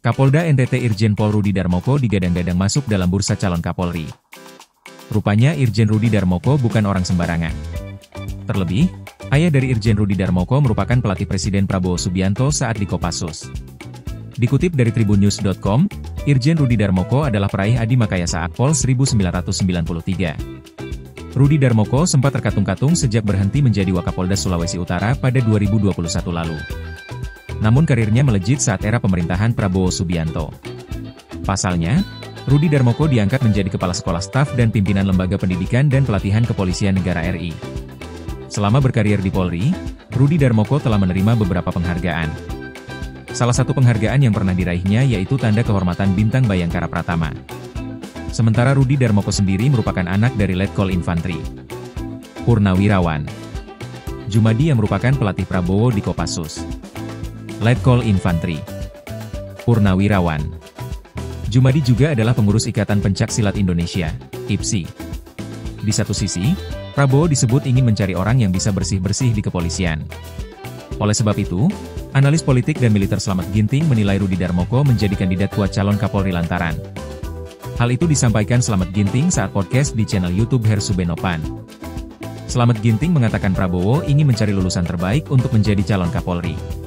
Kapolda NTT Irjen Pol Rudi Darmoko digadang-gadang masuk dalam bursa calon Kapolri. Rupanya Irjen Rudi Darmoko bukan orang sembarangan. Terlebih, ayah dari Irjen Rudi Darmoko merupakan pelatih Presiden Prabowo Subianto saat di Kopassus. Dikutip dari tribunnews.com, Irjen Rudi Darmoko adalah peraih Adi Makayasa Akpol 1993. Rudi Darmoko sempat terkatung-katung sejak berhenti menjadi Wakapolda Sulawesi Utara pada 2021 lalu. Namun karirnya melejit saat era pemerintahan Prabowo Subianto. Pasalnya, Rudi Darmoko diangkat menjadi Kepala Sekolah Staf dan Pimpinan Lembaga Pendidikan dan Pelatihan Kepolisian Negara RI. Selama berkarir di Polri, Rudi Darmoko telah menerima beberapa penghargaan. Salah satu penghargaan yang pernah diraihnya yaitu Tanda Kehormatan Bintang Bayangkara Pratama. Sementara Rudi Darmoko sendiri merupakan anak dari Letkol Infantri Purnawirawan Jumadi yang merupakan pelatih Prabowo di Kopassus. Letkol Infantri Purnawirawan Jumadi juga adalah pengurus Ikatan Pencak Silat Indonesia, IPSI. Di satu sisi, Prabowo disebut ingin mencari orang yang bisa bersih-bersih di kepolisian. Oleh sebab itu, analis politik dan militer Slamet Ginting menilai Rudi Darmoko menjadi kandidat kuat calon Kapolri lantaran. Hal itu disampaikan Slamet Ginting saat podcast di channel YouTube Hersubenopan. Slamet Ginting mengatakan Prabowo ingin mencari lulusan terbaik untuk menjadi calon Kapolri.